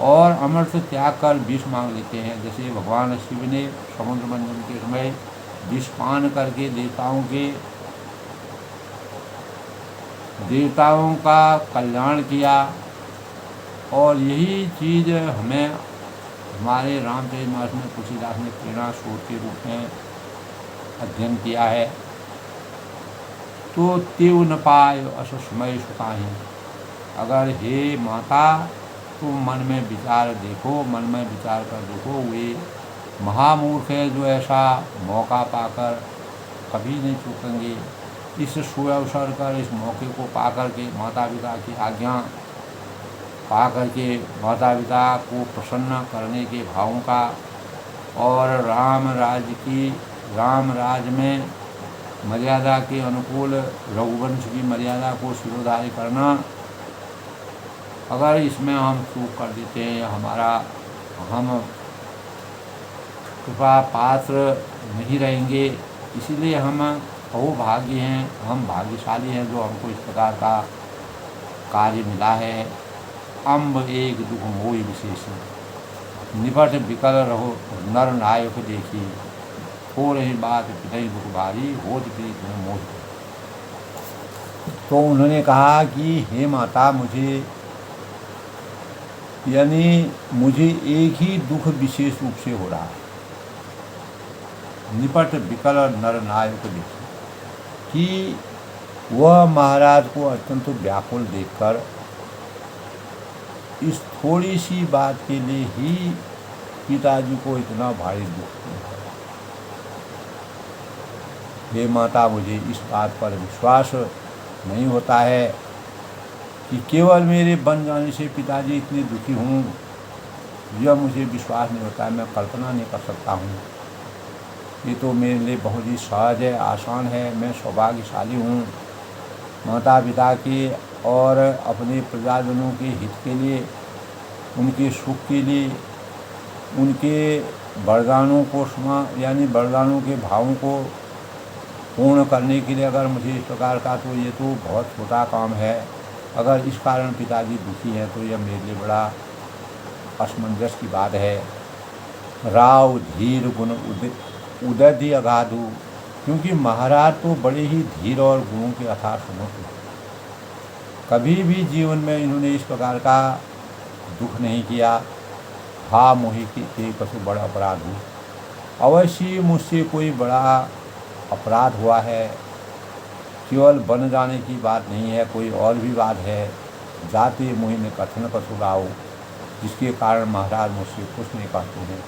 और अमृत त्याग कर विष मांग लेते हैं। जैसे भगवान शिव ने समुद्र मंथन के समय विष पान करके देवताओं का कल्याण किया। और यही चीज़ हमें हमारे रामचरितमानस में तुलसीदास ने प्रेरणा स्रोत के रूप में अध्ययन किया है। तो तेव न पाय असमय सुखाही, अगर हे माता तुम मन में विचार देखो, मन में विचार कर देखो, वे महामूर्ख है जो ऐसा मौका पाकर कभी नहीं चूकेंगे। इस सुअवसर कर, इस मौके को पाकर के माता पिता की आज्ञा पा करके माता पिता को प्रसन्न करने के भावों का और राम राज में मर्यादा के अनुकूल रघुवंश की मर्यादा को सिरोधार्य करना, अगर इसमें हम चूक कर देते हैं या हम कृपा पात्र नहीं रहेंगे, इसीलिए हम अहोभाग्य हैं, हम भाग्यशाली हैं जो हमको इस प्रकार का कार्य मिला है। अम्ब एक दुख मोहि विशेष, निपट विकल रहो नर नायक देखी, हो रही बात पितई दुख भारी, होत प्रीत में मोह। तो उन्होंने कहा कि हे माता, मुझे एक ही दुख विशेष रूप से हो रहा है, निपट विकल नर नायक देखी, कि वह महाराज को अत्यंत व्याकुल देखकर इस थोड़ी सी बात के लिए ही पिताजी को इतना भारी दुख हुआ। हे माता, मुझे इस बात पर विश्वास नहीं होता है कि केवल मेरे बन जाने से पिताजी इतने दुखी हों, यह मुझे विश्वास नहीं होता है, मैं कल्पना नहीं कर सकता हूँ। ये तो मेरे लिए बहुत ही सहज है, आसान है, मैं सौभाग्यशाली हूँ। माता पिता के और अपने प्रजाजनों के हित के लिए, उनके सुख के लिए, उनके वरदानों को वरदानों के भावों को पूर्ण करने के लिए अगर मुझे इस प्रकार का, तो ये तो बहुत छोटा काम है। अगर इस कारण पिताजी दुखी हैं तो यह मेरे लिए बड़ा असमंजस की बात है। राव धीर गुण उदधि अगाधु, क्योंकि महाराज तो बड़े ही धीर और गुणों के अथाह समूह थे। कभी भी जीवन में इन्होंने इस प्रकार का दुख नहीं किया। हा मोहि के पशु बड़ा अपराध हो, अवश्य मुझसे कोई बड़ा अपराध हुआ है। केवल बन जाने की बात नहीं है, कोई और भी बात है। जाते मोहि ने कथन पशु गाओ, जिसके कारण महाराज मुझसे कुछ नहीं कहते हैं।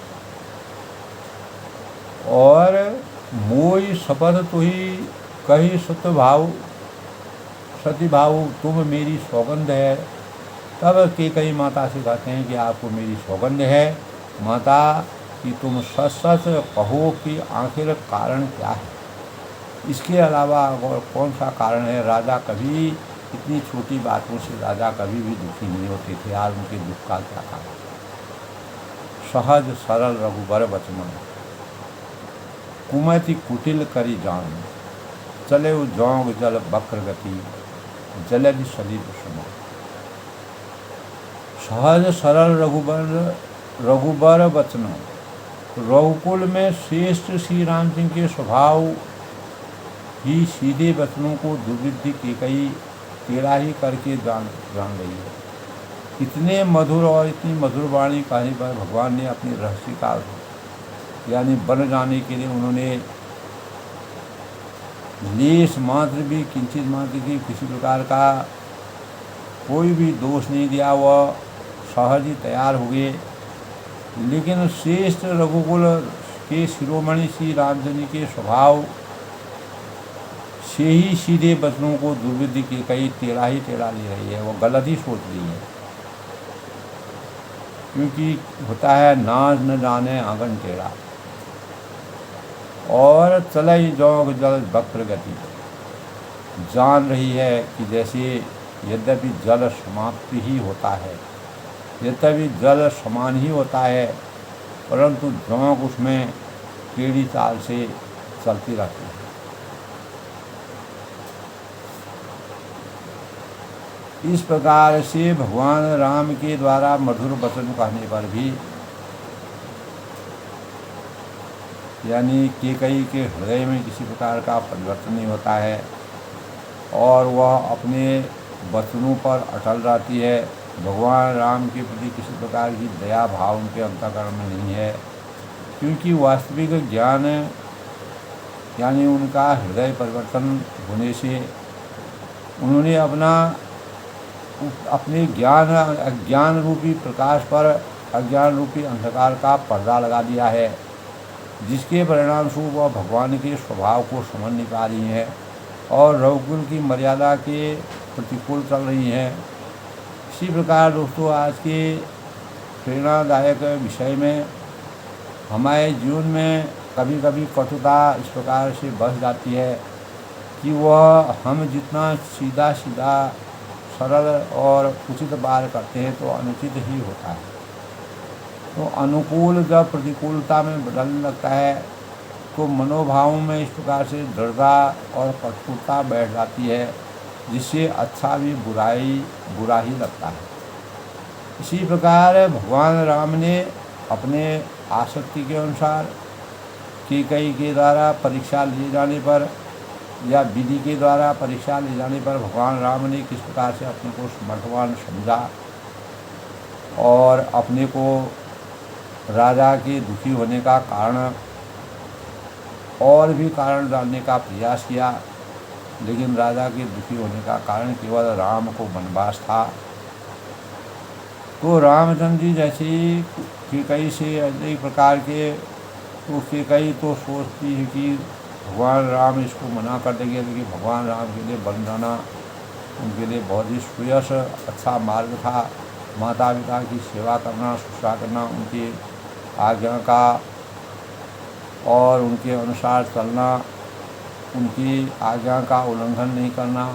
और मोई शपथ तो ही कही सती भाव, तुम मेरी सौगंध है। तब कई माता से कहते हैं कि आपको मेरी सौगंध है माता, कि तुम सच सच कहो कि आखिर कारण क्या है। इसके अलावा और कौन सा कारण है। राजा कभी इतनी छोटी बातों से राजा कभी भी दुखी नहीं होते थे, आज उनके दुख का क्या कारण। सहज सरल रघुबर बचन, कुमति कुटिल करी जान, चले जौंग जल बक्र गति, जलधि सलीब समान। सहज सरल रघुबर बचन, रघुकुल में श्रेष्ठ श्री राम सिंह के स्वभाव ही सीधे वचनों को दुर्वृद्धि की कई टेढ़ा ही करके जान रही है। इतने मधुर और इतनी मधुर वाणी कहने पर भगवान ने अपनी रहस्य का बन जाने के लिए उन्होंने लेश मात्र भी, किंचित मात्र की किसी प्रकार का कोई भी दोष नहीं दिया, वह सहज ही तैयार हो गए। लेकिन श्रेष्ठ रघुकुल के शिरोमणि श्री रामचंद्र के स्वभाव से ही सीधे वचनों को दुर्विधि की कई टेढ़ा ही टेढ़ा ले रही है, वो गलत ही सोच रही है। क्योंकि होता है नाज न जाने आंगन टेढ़ा, और चलई जौग जल वक्र गति, जान रही है कि जैसे यद्यपि जल समाप्ति ही होता है, यद्यपि जल समान ही होता है, परंतु जौग उसमें टेढ़ी चाल से चलती रहती है। इस प्रकार से भगवान राम के द्वारा मधुर वचन कहने पर भी कैकेयी के हृदय में किसी प्रकार का परिवर्तन नहीं होता है, और वह अपने वचनों पर अटल रहती है। भगवान राम के प्रति किसी प्रकार की दया भाव उनके अंतःकरण में नहीं है, क्योंकि वास्तविक ज्ञान उनका हृदय परिवर्तन होने से उन्होंने अपने ज्ञान रूपी प्रकाश पर अज्ञान रूपी अंधकार का पर्दा लगा दिया है, जिसके परिणाम स्वरूप वह भगवान के स्वभाव को समझ नहीं पा रही हैं और रघुकुल की मर्यादा के प्रतिकूल चल रही हैं। इसी प्रकार दोस्तों आज के प्रेरणादायक विषय में हमारे जीवन में कभी कभी कटुता इस प्रकार से बस जाती है कि वह हम जितना सीधा सीधा सरल और उचित बात करते हैं तो अनुचित ही होता है। तो अनुकूल जब प्रतिकूलता में बदलने लगता है तो मनोभावों में इस प्रकार से दृढ़ता और कठोरता बैठ जाती है, जिससे अच्छा भी बुरा ही लगता है। इसी प्रकार भगवान राम ने अपने आसक्ति के अनुसार कैकेयी के द्वारा परीक्षा लिए जाने पर या विधि के द्वारा परीक्षा ले जाने पर भगवान राम ने किस प्रकार से अपने को समर्थवान समझा और अपने को राजा के दुखी होने का कारण और भी कारण जानने का प्रयास किया, लेकिन राजा के दुखी होने का कारण केवल राम को वनवास था। तो रामचंद्र जी जैसे कैकेयी से अनेक प्रकार के तो कैकेयी तो सोचती है कि भगवान राम इसको मना कर देंगे, लेकिन भगवान राम के लिए वन जाना उनके लिए बहुत ही श्रेयस अच्छा मार्ग था। माता पिता की सेवा करना, शुश्रूषा करना, उनकी आज्ञा का और उनके अनुसार चलना, उनकी आज्ञा का उल्लंघन नहीं करना,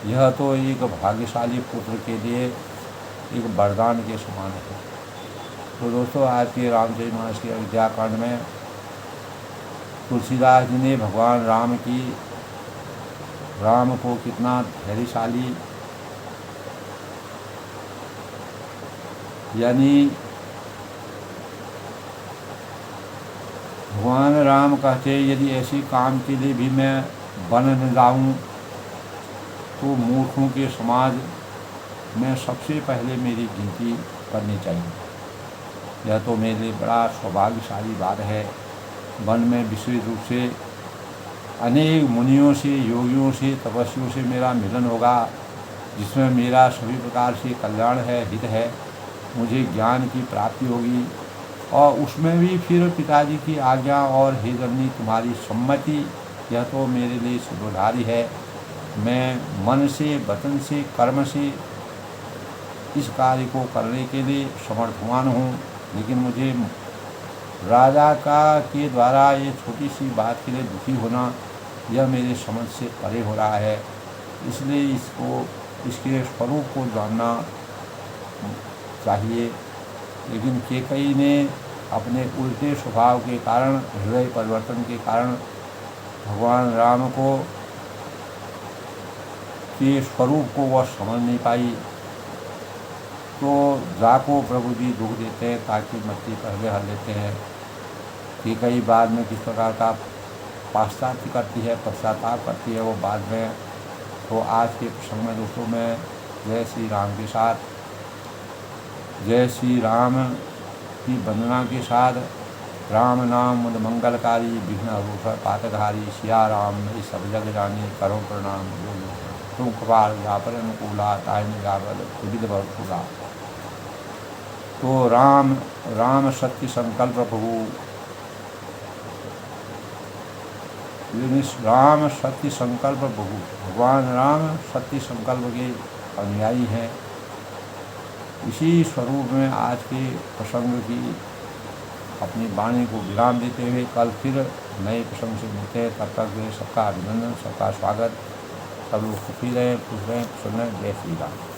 यह तो एक भाग्यशाली पुत्र के लिए एक वरदान के समान है। तो दोस्तों आज के रामचरितमानस के अयोध्या कांड में तुलसीदास जी ने भगवान राम को कितना धैर्यशाली यानी भगवान राम कहते यदि ऐसी काम के लिए भी मैं बन न जाऊँ तो मूर्खों के समाज में सबसे पहले मेरी गिनती करनी चाहिए। यह तो मेरे लिए बड़ा सौभाग्यशाली बात है। वन में विशेष रूप से अनेक मुनियों से, योगियों से, तपस्वियों से मेरा मिलन होगा, जिसमें मेरा सभी प्रकार से कल्याण है, हित है। मुझे ज्ञान की प्राप्ति होगी और उसमें भी फिर पिताजी की आज्ञा और हे जननी तुम्हारी सम्मति, यह तो मेरे लिए सुखदायी है। मैं मन से, वचन से, कर्म से इस कार्य को करने के लिए समर्थवान हूँ, लेकिन मुझे राजा के द्वारा ये छोटी सी बात के लिए दुखी होना यह मेरे समझ से परे हो रहा है। इसलिए इसके स्वरूप को जानना चाहिए। लेकिन कैकेयी ने अपने उल्टे स्वभाव के कारण, हृदय परिवर्तन के कारण भगवान राम के स्वरूप को वह समझ नहीं पाई। तो जाको प्रभु जी दुख देते हैं ताकि मत्ती पहले हर लेते हैं। कैकेयी बाद में किस प्रकार का पाश्चात्य करती है, पश्चाताप करती है, वो बाद में। तो आज के प्रसंग में दोस्तों में जय श्री राम के साथ, जय श्री राम की वंदना के साथ, राम नाम मुद मंगलकारी, विघ्न रूप पातकहारी, सिया राम मेरी सब जग जानी, करो प्रणाम तुम कृपाल व्यापर अनुकूला, ताइन व्यापल विविध बहुला। तो राम सत्य संकल्प प्रभु, राम सत्य संकल्प प्रभु, भगवान राम सत्य संकल्प के अनुयायी हैं। इसी स्वरूप में आज के प्रसंग की अपनी वाणी को विराम देते हुए कल फिर नए प्रसंग से मिलते हैं। तब तक सबका अभिनंदन, सबका स्वागत। सब लोग सुखी रहें, खुश रहें, कुशल रहें। जय श्री राम।